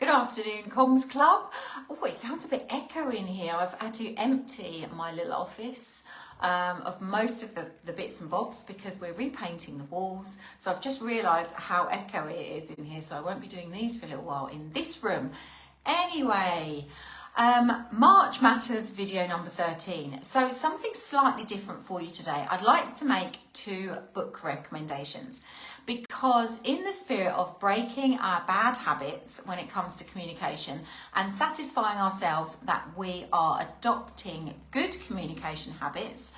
Good afternoon, Comms Club. Oh, it sounds a bit echoey in here. I've had to empty my little office of most of the bits and bobs because we're repainting the walls. So I've just realised how echoey it is in here, so I won't be doing these for a little while in this room. Anyway, March Matters video number 13. So something slightly different for you today. I'd like to make 2 book recommendations because in the spirit of breaking our bad habits when it comes to communication and satisfying ourselves that we are adopting good communication habits,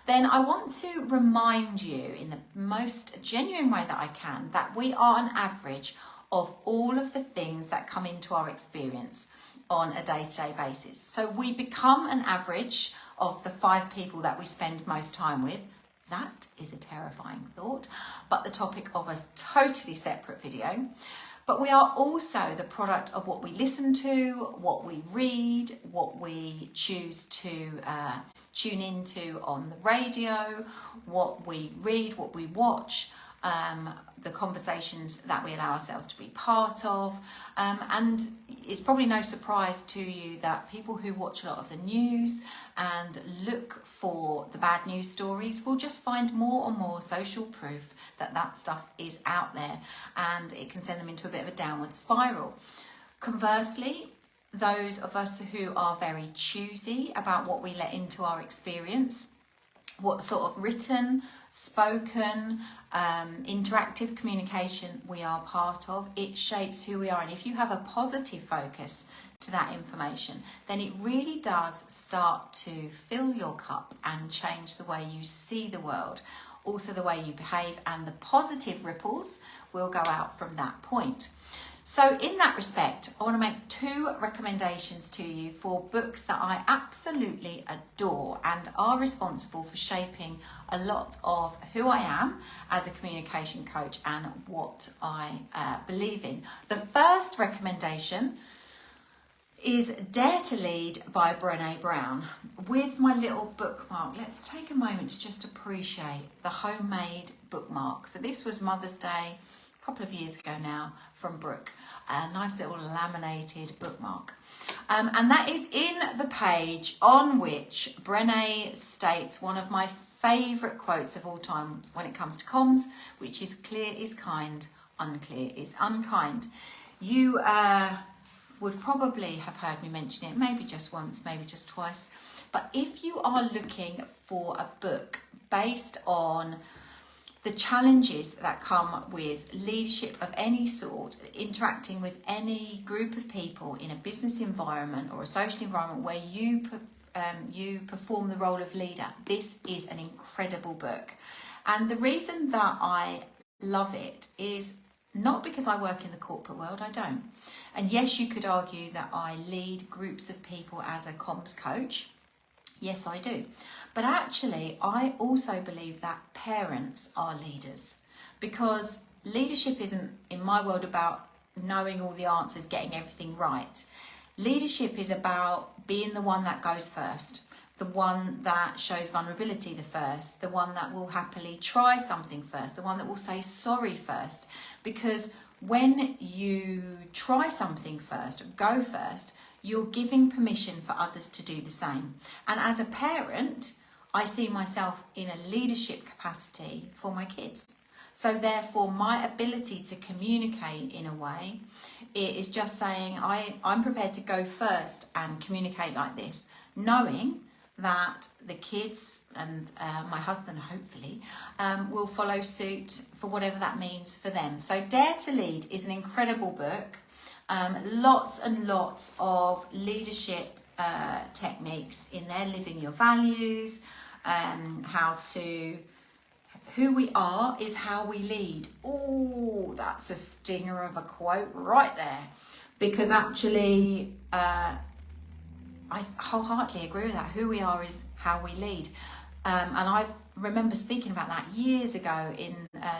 then I want to remind you in the most genuine way that I can that we are an average of all of the things that come into our experience on a day-to-day basis. So we become an average of the 5 people that we spend most time with. That is a terrifying thought, but the topic of a totally separate video. But we are also the product of what we listen to, what we read, what we choose to tune into on the radio, what we read, what we watch, the conversations that we allow ourselves to be part of. And it's probably no surprise to you that people who watch a lot of the news and look for the bad news stories will just find more and more social proof that that stuff is out there, and it can send them into a bit of a downward spiral. Conversely, those of us who are very choosy about what we let into our experience, what sort of written, spoken, interactive communication we are part of, it shapes who we are. And if you have a positive focus to that information, then it really does start to fill your cup and change the way you see the world, also the way you behave, and the positive ripples will go out from that point. So in that respect, I want to make 2 recommendations to you for books that I absolutely adore and are responsible for shaping a lot of who I am as a communication coach and what I believe in. The first recommendation is Dare to Lead by Brené Brown. With my little bookmark, let's take a moment to just appreciate the homemade bookmark. So this was Mother's Day a couple of years ago now from Brooke, a nice little laminated bookmark. And that is in the page on which Brené states one of my favourite quotes of all time when it comes to comms, which is clear is kind, unclear is unkind. You would probably have heard me mention it, maybe just once, maybe just twice. But if you are looking for a book based on the challenges that come with leadership of any sort, interacting with any group of people in a business environment or a social environment where you perform the role of leader, this is an incredible book. And the reason that I love it is not because I work in the corporate world, I don't. And yes, you could argue that I lead groups of people as a comms coach. Yes, I do. But actually, I also believe that parents are leaders, because leadership isn't, in my world, about knowing all the answers, getting everything right. Leadership is about being the one that goes first, the one that shows vulnerability the first, the one that will happily try something first, the one that will say sorry first. Because when you try something first, go first, you're giving permission for others to do the same. And as a parent, I see myself in a leadership capacity for my kids. So therefore, my ability to communicate in a way, it is just saying I'm prepared to go first and communicate like this, knowing that the kids and my husband, hopefully, will follow suit for whatever that means for them. So Dare to Lead is an incredible book. Lots and lots of leadership techniques in there, living your values, who we are is how we lead. Oh, that's a stinger of a quote right there, because actually I wholeheartedly agree with that. Who we are is how we lead. And I remember speaking about that years ago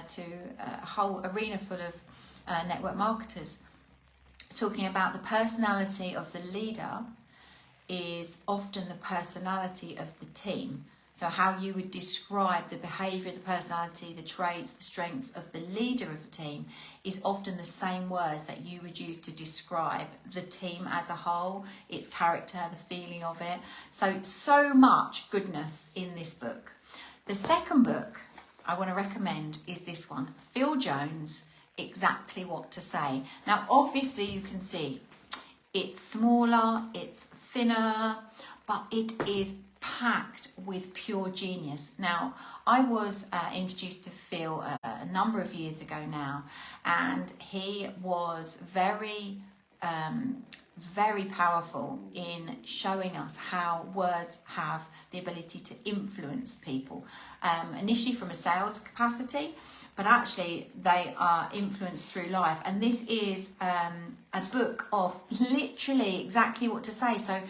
to a whole arena full of network marketers, talking about the personality of the leader is often the personality of the team. So how you would describe the behaviour, the personality, the traits, the strengths of the leader of a team is often the same words that you would use to describe the team as a whole, its character, the feeling of it. So much goodness in this book. The second book I want to recommend is this one, Phil Jones, Exactly What to Say. Now, obviously you can see it's smaller, it's thinner, but it is packed with pure genius. Now, I was introduced to Phil a number of years ago now, and he was very powerful in showing us how words have the ability to influence people. Initially from a sales capacity, but actually they are influenced through life. And this is a book of literally exactly what to say. So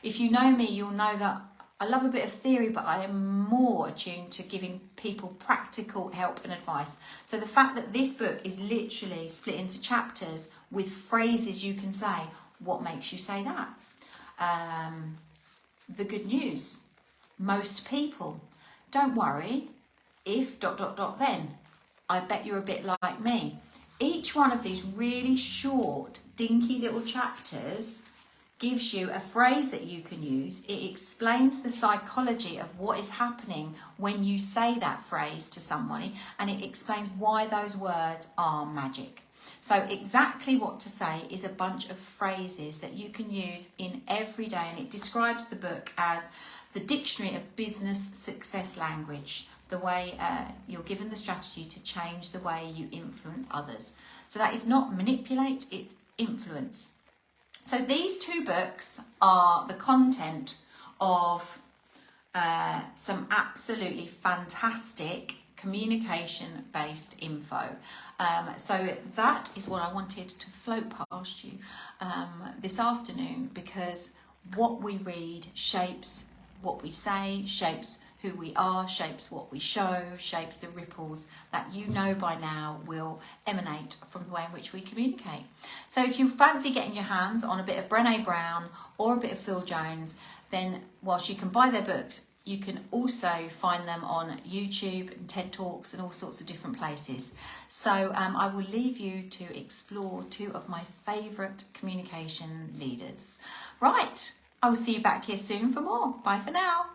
if you know me, you'll know that I love a bit of theory, but I am more attuned to giving people practical help and advice. So the fact that this book is literally split into chapters with phrases you can say, what makes you say that? The good news, most people. Don't worry, if ... then. I bet you're a bit like me. Each one of these really short, dinky little chapters gives you a phrase that you can use. It explains the psychology of what is happening when you say that phrase to somebody, and it explains why those words are magic. So Exactly What to Say is a bunch of phrases that you can use in every day, and it describes the book as the dictionary of business success language, the way you're given the strategy to change the way you influence others. So that is not manipulate, it's influence. So these two books are the content of some absolutely fantastic communication-based info. So that is what I wanted to float past you this afternoon, because what we read shapes what we say, shapes who we are, shapes what we show, shapes the ripples that you know by now will emanate from the way in which we communicate. So if you fancy getting your hands on a bit of Brené Brown or a bit of Phil Jones, then whilst you can buy their books, you can also find them on YouTube and TED Talks and all sorts of different places. So I will leave you to explore two of my favourite communication leaders. Right, I will see you back here soon for more. Bye for now.